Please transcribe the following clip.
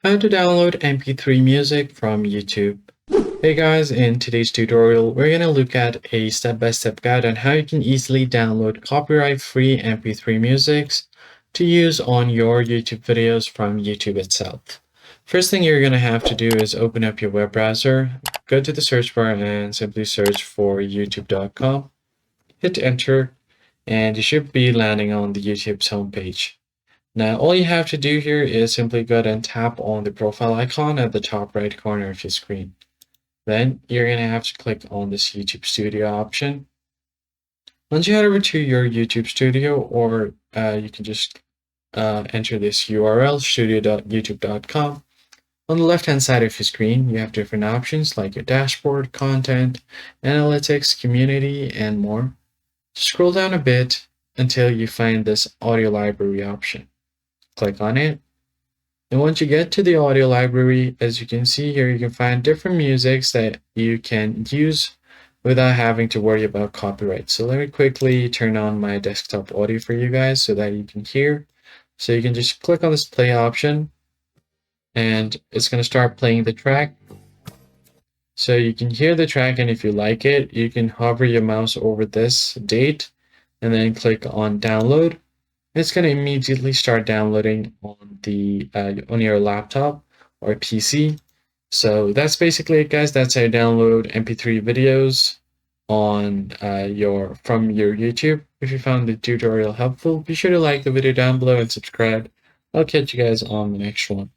How to download MP3 music from YouTube. Hey guys, in today's tutorial, we're going to look at a step-by-step guide on how you can easily download copyright-free MP3 musics to use on your YouTube videos from YouTube itself. First thing you're going to have to do is open up your web browser, go to the search bar and simply search for youtube.com, hit enter, and you should be landing on the YouTube's homepage. Now, all you have to do here is simply go ahead and tap on the profile icon at the top right corner of your screen. Then you're going to have to click on this YouTube Studio option. Once you head over to your YouTube Studio, or you can just enter this URL, studio.youtube.com. On the left-hand side of your screen, you have different options like your dashboard, content, analytics, community, and more. Scroll down a bit until you find this audio library option. Click on it. And once you get to the audio library, as you can see here, you can find different musics that you can use without having to worry about copyright. So let me quickly turn on my desktop audio for you guys so that you can hear. So you can just click on this play option and it's going to start playing the track. So you can hear the track, and if you like it, you can hover your mouse over this date and then click on download. It's going to immediately start downloading on your laptop or PC. So that's basically it, guys. That's how you download MP3 videos on from your YouTube. If you found the tutorial helpful, be sure to like the video down below and subscribe. I'll catch you guys on the next one.